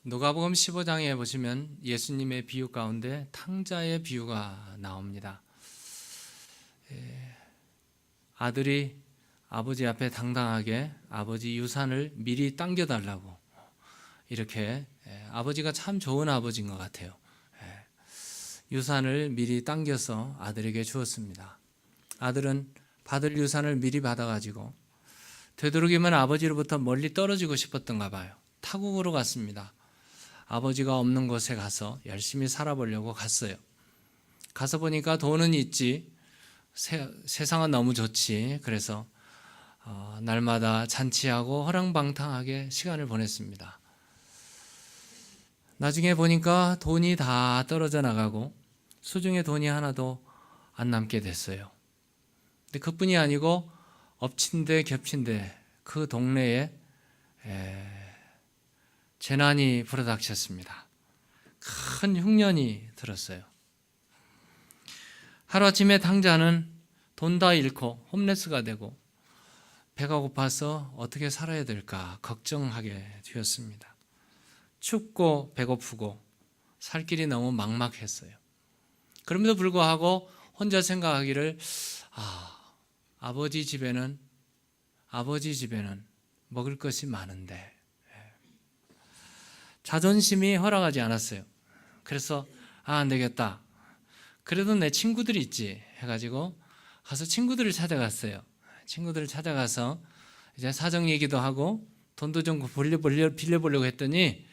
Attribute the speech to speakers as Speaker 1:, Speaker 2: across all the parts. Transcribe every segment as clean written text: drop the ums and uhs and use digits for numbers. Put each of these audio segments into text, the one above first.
Speaker 1: 누가복음 15장에 보시면 예수님의 비유 가운데 탕자의 비유가 나옵니다. 아들이 아버지 앞에 당당하게 아버지 유산을 미리 당겨달라고 이렇게 아버지가 참 좋은 아버지인 것 같아요. 유산을 미리 당겨서 아들에게 주었습니다. 아들은 받을 유산을 미리 받아가지고 되도록이면 아버지로부터 멀리 떨어지고 싶었던가 봐요. 타국으로 갔습니다. 아버지가 없는 곳에 가서 열심히 살아보려고 갔어요. 가서 보니까 돈은 있지, 세상은 너무 좋지. 그래서 날마다 잔치하고 허랑방탕하게 시간을 보냈습니다. 나중에 보니까 돈이 다 떨어져 나가고 수중에 돈이 하나도 안 남게 됐어요. 근데 그뿐이 아니고 엎친 데 겹친 데 그 동네에 재난이 불어닥쳤습니다. 큰 흉년이 들었어요. 하루아침에 탕자는 돈 다 잃고 홈레스가 되고 배가 고파서 어떻게 살아야 될까 걱정하게 되었습니다. 춥고 배고프고 살 길이 너무 막막했어요. 그럼에도 불구하고 혼자 생각하기를 아버지 집에는 먹을 것이 많은데 자존심이 허락하지 않았어요. 그래서 안 되겠다. 그래도 내 친구들이 있지 해가지고 가서 친구들을 찾아갔어요. 친구들을 찾아가서 이제 사정 얘기도 하고 돈도 좀 빌려보려고 했더니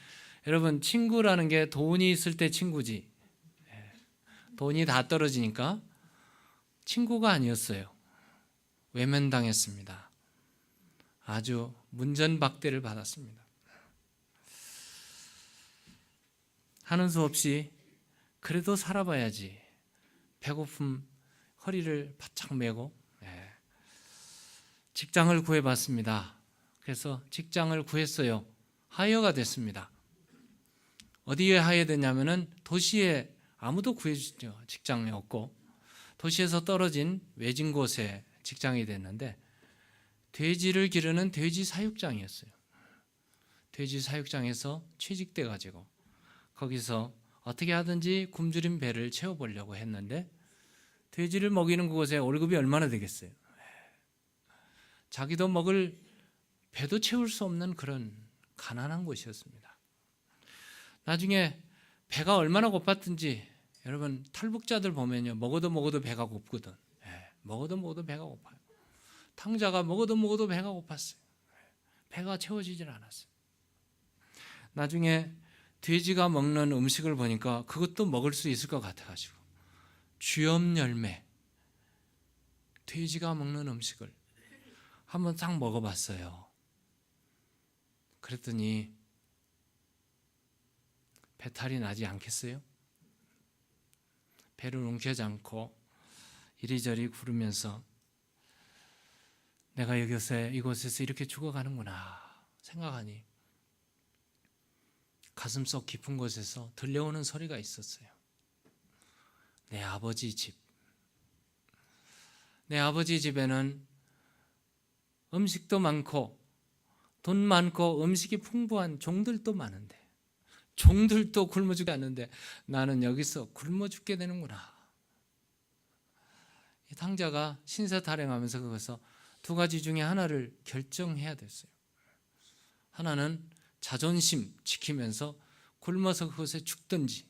Speaker 1: 여러분, 친구라는 게 돈이 있을 때 친구지 돈이 다 떨어지니까 친구가 아니었어요. 외면당했습니다. 아주 문전박대를 받았습니다. 하는 수 없이 그래도 살아봐야지. 배고픔 허리를 바짝 메고 직장을 구해봤습니다. 그래서 직장을 구했어요. 하이어가 됐습니다. 어디에 하이어됐냐면은 도시에 아무도 구해주죠. 직장이 없고 도시에서 떨어진 외진 곳에 직장이 됐는데 돼지를 기르는 돼지 사육장이었어요. 돼지 사육장에서 취직돼 가지고 거기서 어떻게 하든지 굶주린 배를 채워보려고 했는데 돼지를 먹이는 그곳에 월급이 얼마나 되겠어요. 자기도 먹을 배도 채울 수 없는 그런 가난한 곳이었습니다. 나중에 배가 얼마나 고팠든지 여러분, 탈북자들 보면요, 먹어도 배가 고프거든. 먹어도 배가 고파요. 탕자가 먹어도 배가 고팠어요. 배가 채워지질 않았어요. 나중에 돼지가 먹는 음식을 보니까 그것도 먹을 수 있을 것 같아가지고 쥐엄 열매, 돼지가 먹는 음식을 한번 딱 먹어봤어요. 그랬더니 배탈이 나지 않겠어요? 배를 움켜쥐지 않고 이리저리 구르면서 내가 이곳에서 이렇게 죽어가는구나 생각하니 가슴속 깊은 곳에서 들려오는 소리가 있었어요. 내 아버지 집. 내 아버지 집에는 음식도 많고 돈 많고 음식이 풍부한 종들도 많은데 종들도 굶어 죽게 하는데 나는 여기서 굶어 죽게 되는구나. 이 탕자가 신세타령하면서 거기서 두 가지 중에 하나를 결정해야 됐어요. 하나는 자존심 지키면서 굶어서 그곳에 죽든지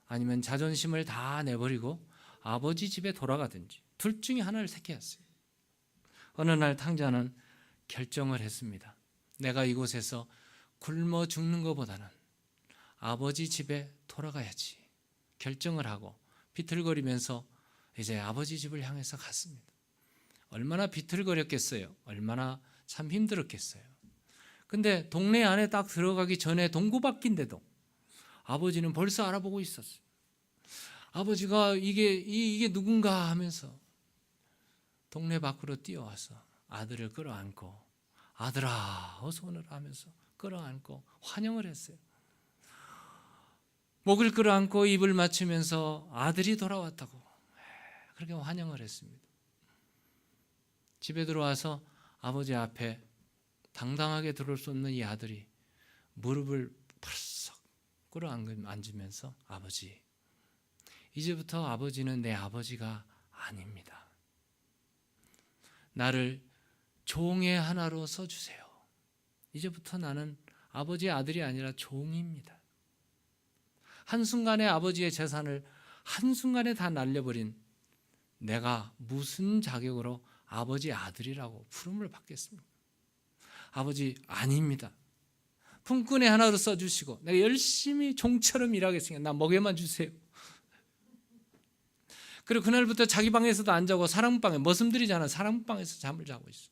Speaker 1: 아니면 자존심을 다 내버리고 아버지 집에 돌아가든지 둘 중에 하나를 택해야 했어요. 어느 날 탕자는 결정을 했습니다. 내가 이곳에서 굶어 죽는 것보다는 아버지 집에 돌아가야지. 결정을 하고 비틀거리면서 이제 아버지 집을 향해서 갔습니다. 얼마나 비틀거렸겠어요. 얼마나 참 힘들었겠어요. 근데 동네 안에 딱 들어가기 전에 동구바퀴인데도 아버지는 벌써 알아보고 있었어요. 아버지가 이게 누군가 하면서 동네 밖으로 뛰어와서 아들을 끌어안고 아들아 어서 오너라 하면서 끌어안고 환영을 했어요. 목을 끌어안고 입을 맞추면서 아들이 돌아왔다고 그렇게 환영을 했습니다. 집에 들어와서 아버지 앞에 당당하게 들어올 수 없는 이 아들이 무릎을 펄썩 끌어안으면서 아버지, 이제부터 아버지는 내 아버지가 아닙니다. 나를 종의 하나로 써주세요. 이제부터 나는 아버지의 아들이 아니라 종입니다. 한순간에 아버지의 재산을 한순간에 다 날려버린 내가 무슨 자격으로 아버지의 아들이라고 부름을 받겠습니까? 아버지 아닙니다. 품꾼의 하나로 써주시고 내가 열심히 종처럼 일하겠으니까 나 먹여만 주세요. 그리고 그날부터 자기 방에서도 안 자고 사랑방에, 머슴들이잖아, 사랑방에서 잠을 자고 있어.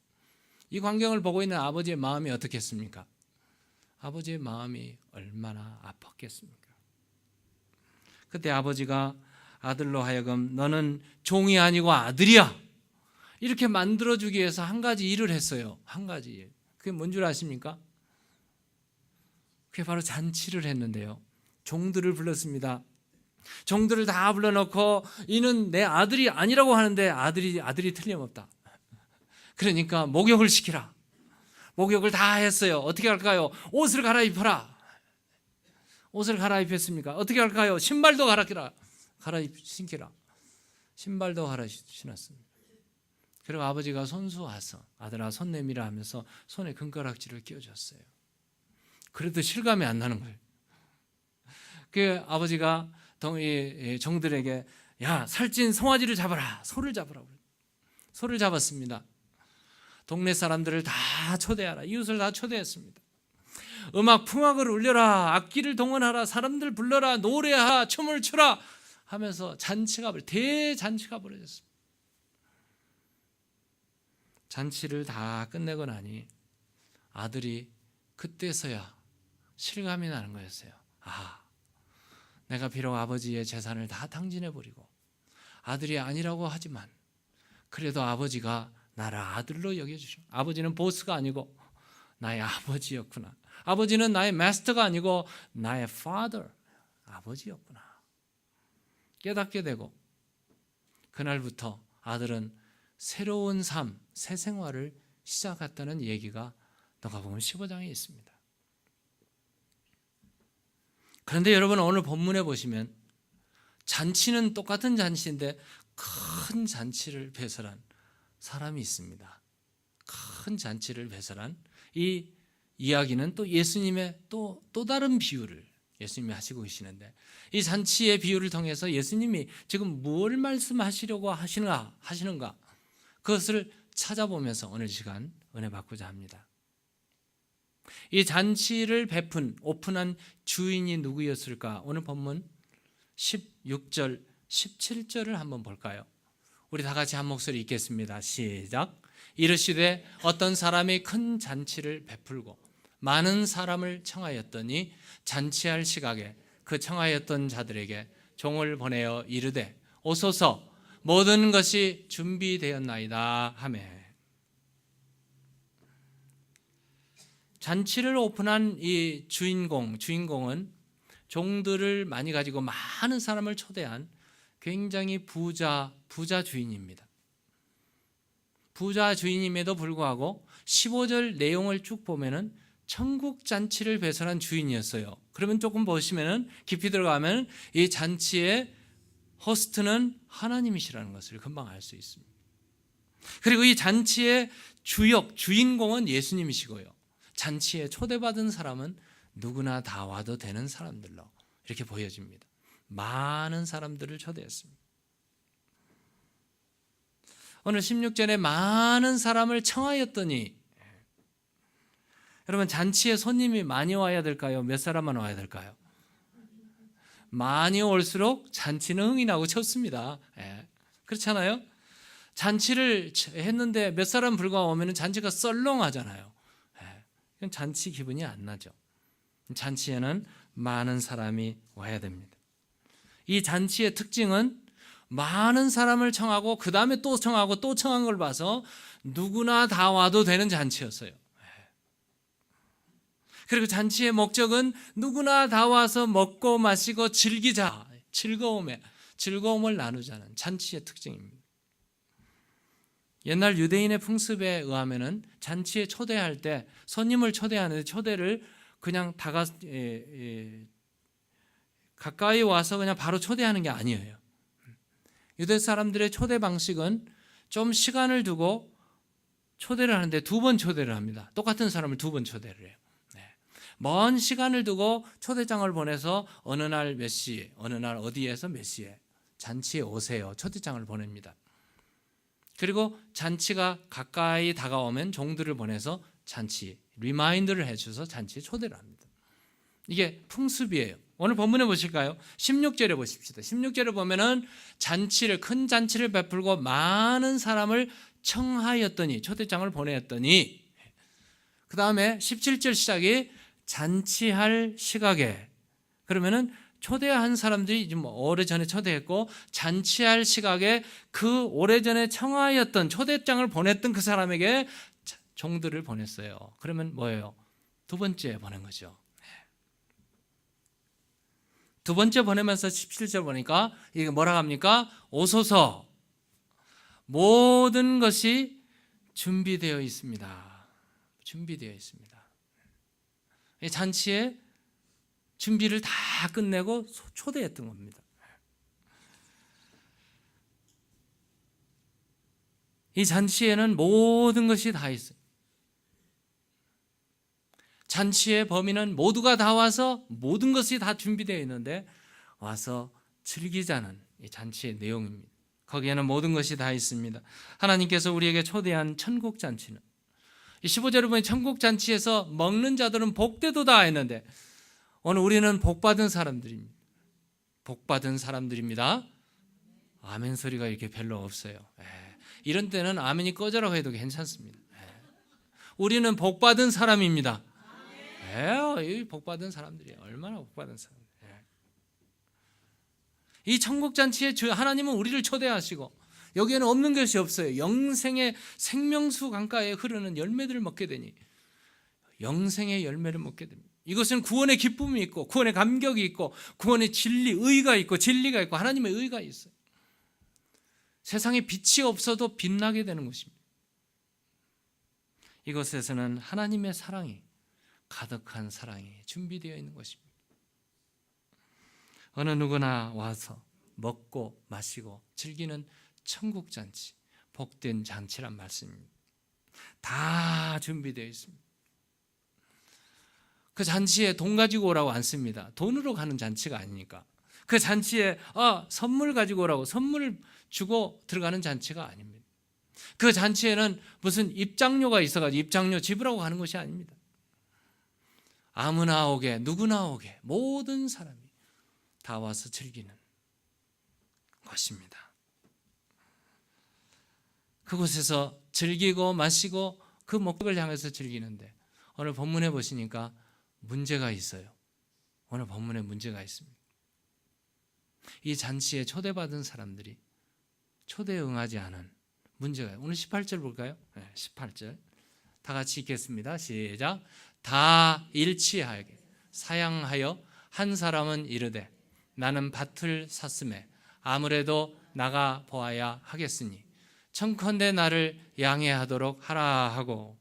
Speaker 1: 이 광경을 보고 있는 아버지의 마음이 어떻겠습니까? 아버지의 마음이 얼마나 아팠겠습니까? 그때 아버지가 아들로 하여금 너는 종이 아니고 아들이야, 이렇게 만들어주기 위해서 한 가지 일을 했어요. 한 가지 일. 그게 뭔 줄 아십니까? 그게 바로 잔치를 했는데요. 종들을 불렀습니다. 종들을 다 불러놓고 이는 내 아들이 아니라고 하는데 아들이 틀림없다. 그러니까 목욕을 시키라. 목욕을 다 했어요. 어떻게 할까요? 옷을 갈아입혀라. 옷을 갈아입혔습니까? 어떻게 할까요? 신발도 신기라. 신발도 신었습니다. 그리고 아버지가 손수 와서 아들아 손 내밀어 하면서 손에 금가락지를 끼워줬어요. 그래도 실감이 안 나는 거예요. 그 아버지가 종들에게 야, 살찐 송아지를 잡아라, 소를 잡아라. 소를 잡았습니다. 동네 사람들을 다 초대하라. 이웃을 다 초대했습니다. 풍악을 울려라, 악기를 동원하라, 사람들 불러라, 노래하라, 춤을 추라 하면서 대잔치가 벌어졌습니다. 잔치를 다 끝내고 나니 아들이 그때서야 실감이 나는 거였어요. 내가 비록 아버지의 재산을 다 탕진해버리고 아들이 아니라고 하지만 그래도 아버지가 나를 아들로 여겨주시고, 아버지는 보스가 아니고 나의 아버지였구나. 아버지는 나의 마스터가 아니고 나의 father, 아버지였구나. 깨닫게 되고 그날부터 아들은 새로운 삶, 새 생활을 시작했다는 얘기가 누가복음 15장에 있습니다. 그런데 여러분, 오늘 본문에 보시면 잔치는 똑같은 잔치인데 큰 잔치를 배설한 사람이 있습니다. 큰 잔치를 배설한 이 이야기는 또 예수님의 또 다른 비유를 예수님이 하시고 계시는데, 이 잔치의 비유를 통해서 예수님이 지금 뭘 말씀하시려고 하시는가 그것을 찾아보면서 오늘 시간 은혜 받고자 합니다. 이 잔치를 오픈한 주인이 누구였을까? 오늘 본문 16절, 17절을 한번 볼까요? 우리 다 같이 한 목소리 읽겠습니다. 시작. 이르시되 어떤 사람이 큰 잔치를 베풀고 많은 사람을 청하였더니 잔치할 시각에 그 청하였던 자들에게 종을 보내어 이르되 오소서, 모든 것이 준비되었나이다 하매. 잔치를 오픈한 이 주인공은 종들을 많이 가지고 많은 사람을 초대한 굉장히 부자 주인입니다. 부자 주인임에도 불구하고 15절 내용을 쭉 보면은 천국 잔치를 배설한 주인이었어요. 그러면 조금 보시면은 깊이 들어가면 이 잔치의 호스트는 하나님이시라는 것을 금방 알 수 있습니다. 그리고 이 잔치의 주인공은 예수님이시고요. 잔치에 초대받은 사람은 누구나 다 와도 되는 사람들로 이렇게 보여집니다. 많은 사람들을 초대했습니다. 오늘 16절에 많은 사람을 청하였더니, 여러분, 잔치에 손님이 많이 와야 될까요? 몇 사람만 와야 될까요? 많이 올수록 잔치는 흥이 나고 좋습니다. 그렇잖아요? 잔치를 했는데 몇 사람 불과 오면 잔치가 썰렁하잖아요. 잔치 기분이 안 나죠. 잔치에는 많은 사람이 와야 됩니다. 이 잔치의 특징은 많은 사람을 청하고 그 다음에 또 청하고 또 청한 걸 봐서 누구나 다 와도 되는 잔치였어요. 그리고 잔치의 목적은 누구나 다 와서 먹고 마시고 즐기자, 즐거움을 나누자는 잔치의 특징입니다. 옛날 유대인의 풍습에 의하면은 잔치에 초대할 때 손님을 초대하는데 초대를 그냥 가까이 와서 그냥 바로 초대하는 게 아니에요. 유대 사람들의 초대 방식은 좀 시간을 두고 초대를 하는데 2번 초대를 합니다. 똑같은 사람을 2번 초대를 해요. 먼 시간을 두고 초대장을 보내서 어느 날 몇 시에, 어느 날 어디에서 몇 시에 잔치에 오세요. 초대장을 보냅니다. 그리고 잔치가 가까이 다가오면 종들을 보내서 잔치 리마인드를 해줘서 잔치에 초대를 합니다. 이게 풍습이에요. 오늘 본문에 보실까요? 16절에 보십시다. 16절에 보면은 큰 잔치를 베풀고 많은 사람을 청하였더니, 초대장을 보내었더니, 그 다음에 17절 시작이 잔치할 시각에, 그러면은 초대한 사람들이 좀 오래전에 초대했고 잔치할 시각에 그 오래전에 청하였던 초대장을 보냈던 그 사람에게 종들을 보냈어요. 그러면 뭐예요? 2번째 보낸 거죠. 2번째 보내면서 17절 보니까 이게 뭐라 합니까? 오소서, 모든 것이 준비되어 있습니다. 준비되어 있습니다. 이 잔치에 준비를 다 끝내고 초대했던 겁니다. 이 잔치에는 모든 것이 다 있어요. 잔치의 범위는 모두가 다 와서 모든 것이 다 준비되어 있는데 와서 즐기자는 이 잔치의 내용입니다. 거기에는 모든 것이 다 있습니다. 하나님께서 우리에게 초대한 천국 잔치는, 이 15절에 보면 천국 잔치에서 먹는 자들은 복되도다 했는데 오늘 우리는 복받은 사람들입니다. 복받은 사람들입니다. 아멘 소리가 이렇게 별로 없어요. 이런 때는 아멘이 꺼져라고 해도 괜찮습니다. 우리는 복받은 사람입니다. 이 복받은 사람들이에요. 얼마나 복받은 사람들. 이 천국 잔치에 하나님은 우리를 초대하시고 여기에는 없는 것이 없어요. 영생의 생명수 강가에 흐르는 열매들을 먹게 되니 영생의 열매를 먹게 됩니다. 이것은 구원의 기쁨이 있고 구원의 감격이 있고 구원의 진리, 의가 있고 진리가 있고 하나님의 의가 있어요. 세상에 빛이 없어도 빛나게 되는 것입니다. 이것에서는 하나님의 사랑이, 가득한 사랑이 준비되어 있는 것입니다. 어느 누구나 와서 먹고 마시고 즐기는 천국 잔치, 복된 잔치란 말씀입니다. 다 준비되어 있습니다. 그 잔치에 돈 가지고 오라고 안 씁니다. 돈으로 가는 잔치가 아니니까. 그 잔치에 선물 가지고 오라고 선물을 주고 들어가는 잔치가 아닙니다. 그 잔치에는 무슨 입장료가 있어가지고 입장료 지불하고 가는 것이 아닙니다. 아무나 오게, 누구나 오게, 모든 사람이 다 와서 즐기는 것입니다. 그곳에서 즐기고 마시고 그 목적을 향해서 즐기는데 오늘 본문에 보시니까 문제가 있어요. 오늘 본문에 문제가 있습니다. 이 잔치에 초대받은 사람들이 초대에 응하지 않은 문제가 있어요. 오늘 18절 볼까요? 18절 다 같이 읽겠습니다. 시작. 다 일치하게 사양하여 한 사람은 이르되 나는 밭을 샀음에 아무래도 나가 보아야 하겠으니 청컨대 나를 양해하도록 하라 하고.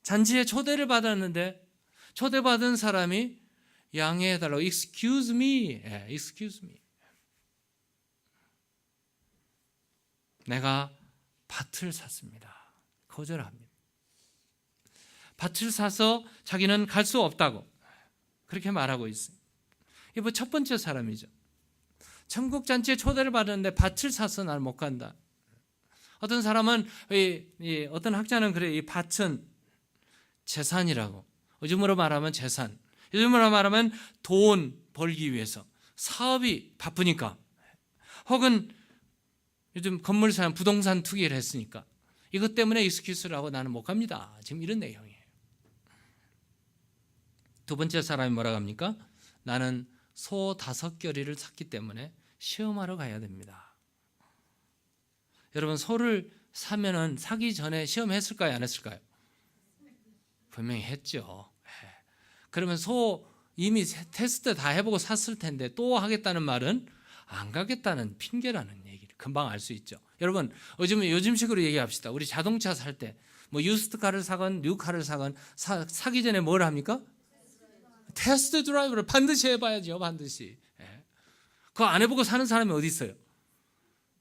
Speaker 1: 잔치에 초대를 받았는데 초대받은 사람이 양해해달라고 excuse me, excuse me. 내가 밭을 샀습니다. 거절합니다. 밭을 사서 자기는 갈 수 없다고 그렇게 말하고 있어요. 이거 첫 번째 사람이죠. 천국 잔치에 초대를 받았는데 밭을 사서 날 못 간다. 어떤 사람은 어떤 학자는 그래, 이 밭은 재산이라고. 요즘으로 말하면 재산. 요즘으로 말하면 돈 벌기 위해서 사업이 바쁘니까, 혹은 요즘 건물 사람 부동산 투기를 했으니까 이것 때문에 익스큐스를 하고 나는 못 갑니다. 지금 이런 내용이에요. 두 번째 사람이 뭐라고 합니까? 나는 소 5겨리를 샀기 때문에 시험하러 가야 됩니다. 여러분, 소를 사면은 사기 전에 시험했을까요? 안 했을까요? 분명히 했죠. 그러면 소 이미 테스트 다 해보고 샀을 텐데 또 하겠다는 말은 안 가겠다는 핑계라는 얘기를 금방 알 수 있죠. 여러분, 요즘식으로 얘기합시다. 우리 자동차 살 때 뭐 유스트카를 사건 뉴카를 사건 사기 전에 뭘 합니까? 테스트 드라이브를 반드시 해봐야죠. 반드시. 그거 안 해보고 사는 사람이 어디 있어요?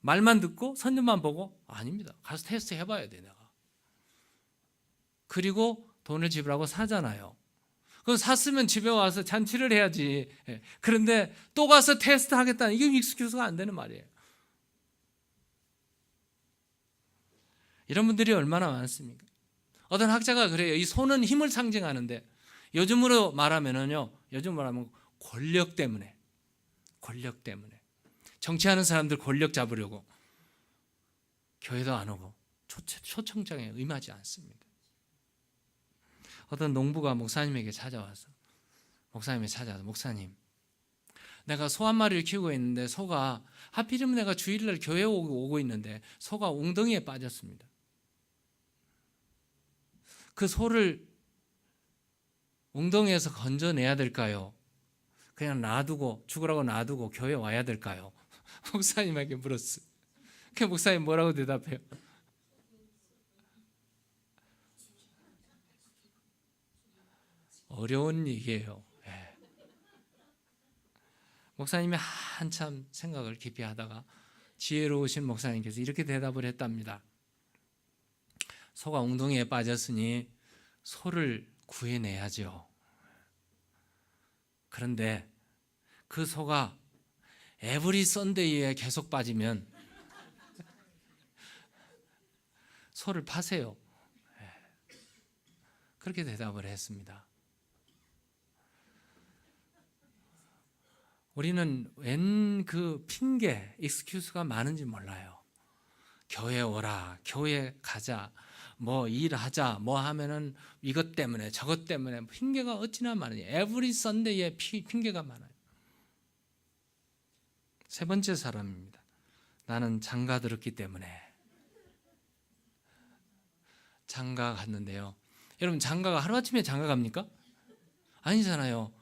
Speaker 1: 말만 듣고 선전만 보고? 아닙니다. 가서 테스트 해봐야 돼, 내가. 그리고 돈을 지불하고 사잖아요. 그럼 샀으면 집에 와서 잔치를 해야지. 그런데 또 가서 테스트 하겠다는 이게 익스큐즈가 안 되는 말이에요. 이런 분들이 얼마나 많습니까? 어떤 학자가 그래요. 이 손은 힘을 상징하는데 요즘으로 말하면 권력 때문에 정치하는 사람들 권력 잡으려고 교회도 안 오고 초청장에 임하지 않습니다. 어떤 농부가 목사님에게 찾아와서 목사님, 내가 소 한 마리를 키우고 있는데 소가 하필이면 내가 주일날 교회에 오고 있는데 소가 웅덩이에 빠졌습니다. 그 소를 웅덩이에서 건져내야 될까요? 그냥 죽으라고 놔두고 교회 와야 될까요? 목사님에게 물었어요. 그 목사님 뭐라고 대답해요? 어려운 얘기예요. 목사님이 한참 생각을 깊이 하다가 지혜로우신 목사님께서 이렇게 대답을 했답니다. 소가 웅덩이에 빠졌으니 소를 구해내야죠. 그런데 그 소가 에브리 선데이에 계속 빠지면 소를 파세요. 그렇게 대답을 했습니다. 우리는 웬 그 핑계, 익스큐스가 많은지 몰라요. 교회 오라, 교회 가자, 뭐 일하자, 뭐 하면은 이것 때문에 저것 때문에 핑계가 어찌나 많으냐. 에브리 선데이에 핑계가 많아요. 세 번째 사람입니다. 나는 장가 들었기 때문에. 장가 갔는데요. 여러분 장가가 하루아침에 장가 갑니까? 아니잖아요.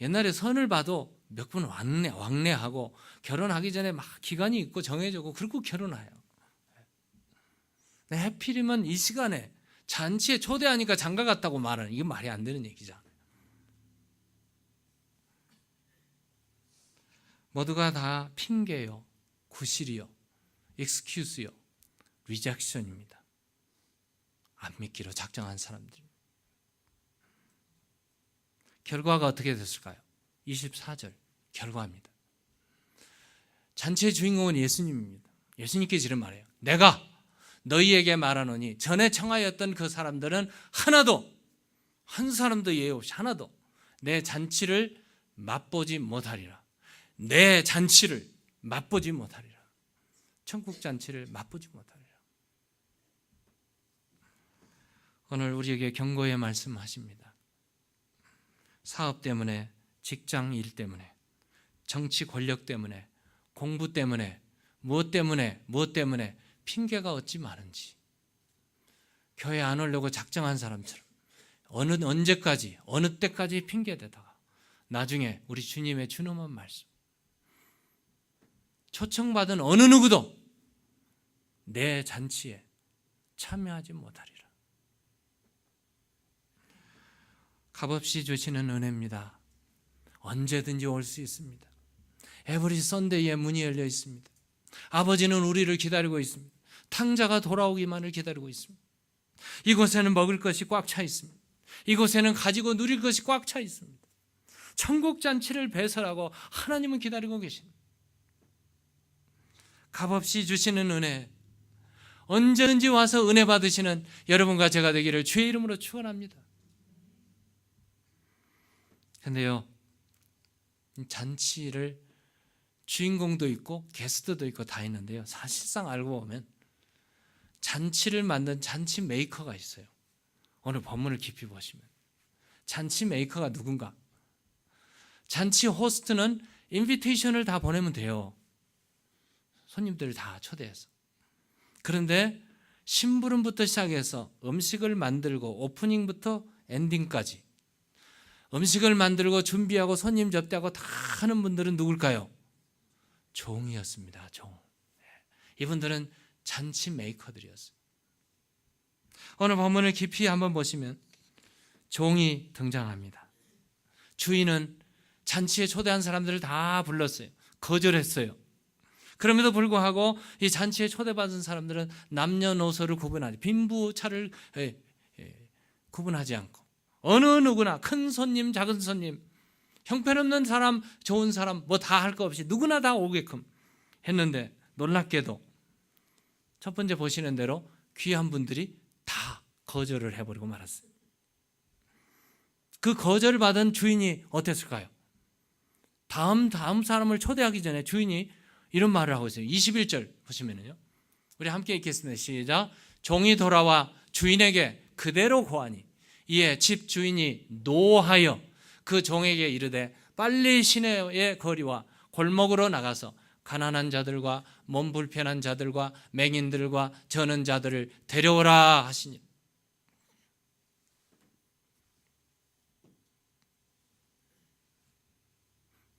Speaker 1: 옛날에 선을 봐도 몇 분 왕래하고 결혼하기 전에 막 기간이 있고 정해지고 그리고 결혼해요. 해필이면 이 시간에 잔치에 초대하니까 장가 갔다고 말하는 이게 말이 안 되는 얘기잖아요. 모두가 다 핑계요, 구실이요, 익스큐스요, 리젝션입니다. 안 믿기로 작정한 사람들. 결과가 어떻게 됐을까요? 24절 결과입니다. 잔치의 주인공은 예수님입니다. 예수님께서 이런 말해요. 내가 너희에게 말하노니 전에 청하였던 그 사람들은 한 사람도 예외 없이 하나도 내 잔치를 맛보지 못하리라. 내 잔치를 맛보지 못하리라. 천국 잔치를 맛보지 못하리라. 오늘 우리에게 경고의 말씀하십니다. 사업 때문에, 직장 일 때문에, 정치 권력 때문에, 공부 때문에, 무엇 때문에 핑계가 어찌 많은지. 교회 안 오려고 작정한 사람처럼 언제까지, 어느 때까지 핑계대다가 나중에 우리 주님의 준엄한 말씀. 초청받은 어느 누구도 내 잔치에 참여하지 못하리라. 값없이 주시는 은혜입니다. 언제든지 올 수 있습니다. 에브리 선데이에 문이 열려 있습니다. 아버지는 우리를 기다리고 있습니다. 탕자가 돌아오기만을 기다리고 있습니다. 이곳에는 먹을 것이 꽉 차 있습니다. 이곳에는 가지고 누릴 것이 꽉 차 있습니다. 천국 잔치를 배설하고 하나님은 기다리고 계십니다. 값없이 주시는 은혜, 언제든지 와서 은혜 받으시는 여러분과 제가 되기를 주의 이름으로 축원합니다. 근데요, 잔치를 주인공도 있고 게스트도 있고 다 있는데요, 사실상 알고 보면 잔치를 만든 잔치 메이커가 있어요. 오늘 본문을 깊이 보시면 잔치 메이커가 누군가? 잔치 호스트는 인비테이션을 다 보내면 돼요. 손님들을 다 초대해서. 그런데 심부름부터 시작해서 음식을 만들고 오프닝부터 엔딩까지 음식을 만들고 준비하고 손님 접대하고 다 하는 분들은 누굴까요? 종이었습니다. 종. 이분들은 잔치 메이커들이었어요. 오늘 본문을 깊이 한번 보시면 종이 등장합니다. 주인은 잔치에 초대한 사람들을 다 불렀어요. 거절했어요. 그럼에도 불구하고 이 잔치에 초대받은 사람들은 남녀노소를 구분하지, 빈부차를 구분하지 않고 어느 누구나 큰 손님 작은 손님, 형편없는 사람 좋은 사람 뭐 다 할 거 없이 누구나 다 오게끔 했는데, 놀랍게도 첫 번째 보시는 대로 귀한 분들이 다 거절을 해버리고 말았어요. 그 거절받은 주인이 어땠을까요? 다음 사람을 초대하기 전에 주인이 이런 말을 하고 있어요. 21절 보시면요, 우리 함께 읽겠습니다. 시작. 종이 돌아와 주인에게 그대로 고하니 이에 집 주인이 노하여 그 종에게 이르되 빨리 시내의 거리와 골목으로 나가서 가난한 자들과 몸 불편한 자들과 맹인들과 저는 자들을 데려오라 하시니.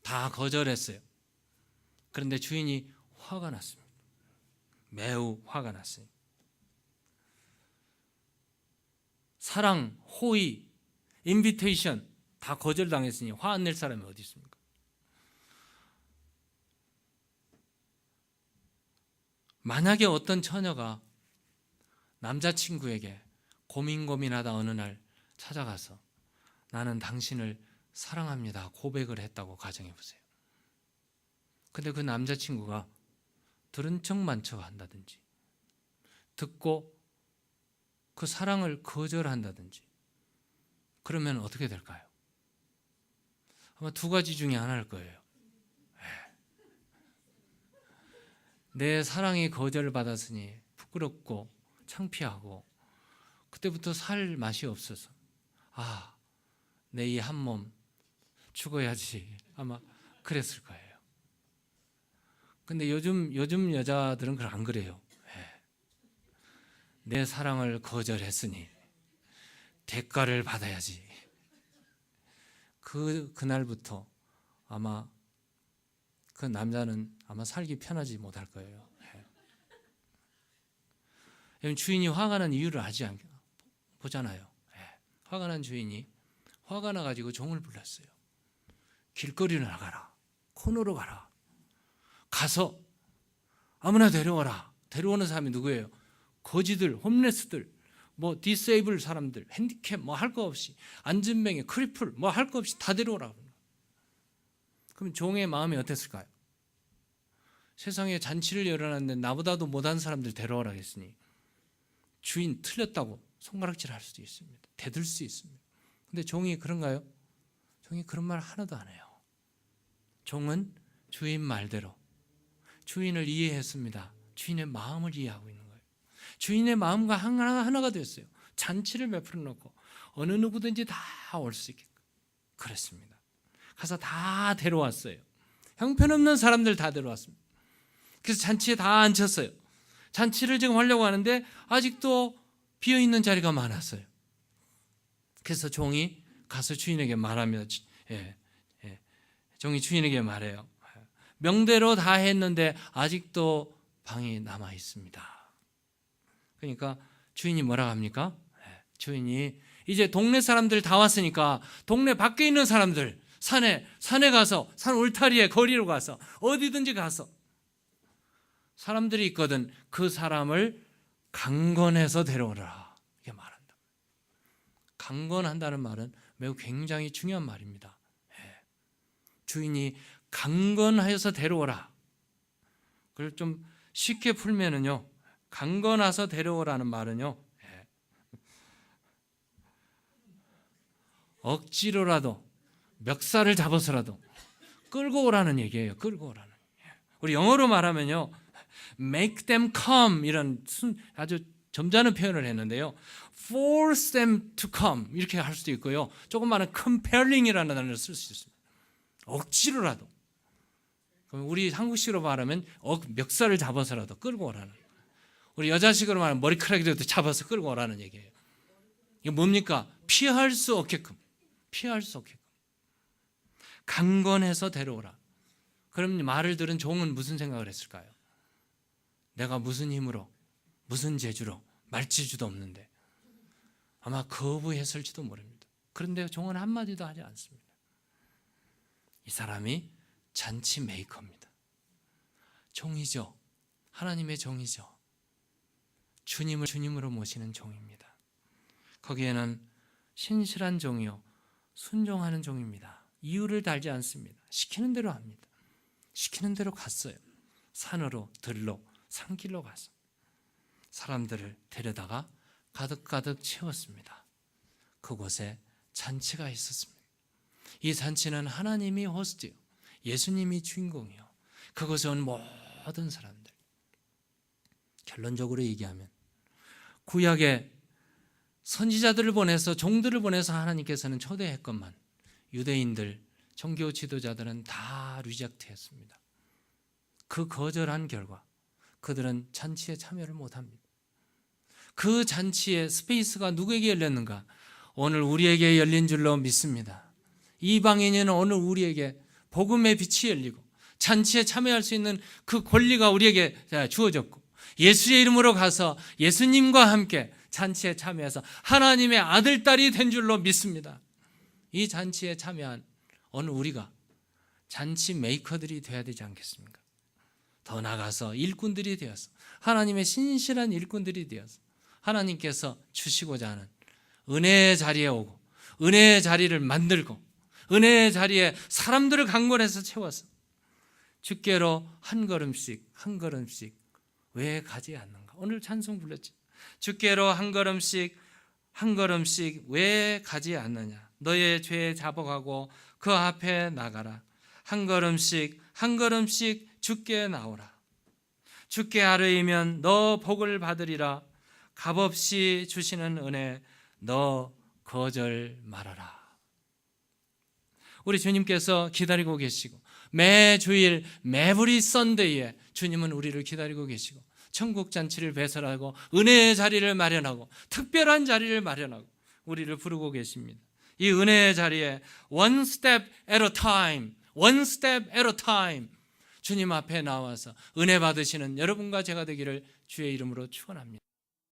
Speaker 1: 다 거절했어요. 그런데 주인이 화가 났습니다. 매우 화가 났어요. 사랑, 호의, 인비테이션 다 거절당했으니 화 안 낼 사람이 어디 있습니까? 만약에 어떤 처녀가 남자친구에게 고민하다 어느 날 찾아가서 나는 당신을 사랑합니다 고백을 했다고 가정해 보세요. 근데 그 남자친구가 들은 척만 척 한다든지, 듣고 그 사랑을 거절한다든지, 그러면 어떻게 될까요? 아마 두 가지 중에 하나일 거예요. 내 사랑이 거절받았으니 부끄럽고 창피하고 그때부터 살 맛이 없어서 내 이 한 몸 죽어야지, 아마 그랬을 거예요. 근데 요즘 여자들은 안 그래요. 내 사랑을 거절했으니 대가를 받아야지. 그날부터 아마 그 남자는 아마 살기 편하지 못할 거예요. 주인이 화가 난 이유를 보잖아요. 화가 난 주인이 화가 나가지고 종을 불렀어요. 길거리로 나가라, 코너로 가라, 가서 아무나 데려와라. 데려오는 사람이 누구예요? 거지들, 홈레스들, 뭐 디세이블 사람들, 핸디캡 뭐 할 거 없이, 안진뱅이, 크리플 뭐 할 거 없이 다 데려오라. 그럼 종의 마음이 어땠을까요? 세상에 잔치를 열어놨는데 나보다도 못한 사람들 데려오라 했으니 주인 틀렸다고 손가락질 할 수도 있습니다. 대들 수 있습니다. 근데 종이 그런가요? 종이 그런 말 하나도 안 해요. 종은 주인 말대로 주인을 이해했습니다. 주인의 마음을 이해하고 있는 거예요. 주인의 마음과 하나가 됐어요. 잔치를 베풀어 놓고 어느 누구든지 다 올 수 있게 그랬습니다. 가서 다 데려왔어요. 형편없는 사람들 다 데려왔습니다. 그래서 잔치에 다 앉혔어요. 잔치를 지금 하려고 하는데 아직도 비어있는 자리가 많았어요. 그래서 종이 가서 주인에게 말합니다. 종이 주인에게 말해요. 명대로 다 했는데 아직도 방이 남아 있습니다. 그러니까 주인이 뭐라고 합니까? 주인이 이제 동네 사람들 다 왔으니까 동네 밖에 있는 사람들, 산에 가서, 산 울타리에 거리로 가서 어디든지 가서 사람들이 있거든 그 사람을 강건해서 데려오라, 이게 말한다. 강건한다는 말은 매우 굉장히 중요한 말입니다. 주인이 강건하여서 데려오라. 그걸 좀 쉽게 풀면은요, 강건해서 데려오라는 말은요, 억지로라도 멱살을 잡아서라도 끌고 오라는 얘기예요. 끌고 오라는. 우리 영어로 말하면요, make them come, 이런 아주 점잖은 표현을 했는데요, force them to come 이렇게 할 수도 있고요, 조금만은 compelling이라는 단어를 쓸 수 있습니다. 억지로라도. 그럼 우리 한국식으로 말하면 멱살을 잡아서라도 끌고 오라는, 우리 여자식으로 말하면 머리카락이라도 잡아서 끌고 오라는 얘기예요. 이게 뭡니까? 피할 수 없게끔. 강건해서 데려오라. 그럼 말을 들은 종은 무슨 생각을 했을까요? 내가 무슨 힘으로, 무슨 재주로, 말재주도 없는데 아마 거부했을지도 모릅니다. 그런데 종은 한마디도 하지 않습니다. 이 사람이 잔치 메이커입니다. 종이죠. 하나님의 종이죠. 주님을 주님으로 모시는 종입니다. 거기에는 신실한 종이요 순종하는 종입니다. 이유를 달지 않습니다. 시키는 대로 합니다. 시키는 대로 갔어요. 산으로, 들로, 산길로 가서 사람들을 데려다가 가득가득 채웠습니다. 그곳에 잔치가 있었습니다. 이 잔치는 하나님이 호스트요, 예수님이 주인공이요, 그곳에 온 모든 사람들. 결론적으로 얘기하면 구약에 선지자들을 보내서, 종들을 보내서 하나님께서는 초대했건만 유대인들, 종교 지도자들은 다 리젝트했습니다. 그 거절한 결과 그들은 잔치에 참여를 못합니다. 그 잔치의 스페이스가 누구에게 열렸는가? 오늘 우리에게 열린 줄로 믿습니다. 이방인은 오늘 우리에게 복음의 빛이 열리고 잔치에 참여할 수 있는 그 권리가 우리에게 주어졌고, 예수의 이름으로 가서 예수님과 함께 잔치에 참여해서 하나님의 아들, 딸이 된 줄로 믿습니다. 이 잔치에 참여한 오늘 우리가 잔치 메이커들이 되어야 되지 않겠습니까? 더 나아가서 일꾼들이 되어서, 하나님의 신실한 일꾼들이 되어서 하나님께서 주시고자 하는 은혜의 자리에 오고, 은혜의 자리를 만들고, 은혜의 자리에 사람들을 강권해서 채워서 주께로 한 걸음씩 한 걸음씩 왜 가지 않는가? 오늘 찬송 불렀죠. 주께로 한 걸음씩 한 걸음씩 왜 가지 않느냐? 너의 죄 자복하고 그 앞에 나가라. 한 걸음씩 한 걸음씩 주께 나오라. 주께 아뢰이면 너 복을 받으리라. 값없이 주시는 은혜 너 거절 말아라. 우리 주님께서 기다리고 계시고, 매 주일 매브리 선데이에 주님은 우리를 기다리고 계시고, 천국 잔치를 배설하고 은혜의 자리를 마련하고 특별한 자리를 마련하고 우리를 부르고 계십니다. 이 은혜의 자리에 one step at a time, one step at a time 주님 앞에 나와서 은혜 받으시는 여러분과 제가 되기를 주의 이름으로 축원합니다.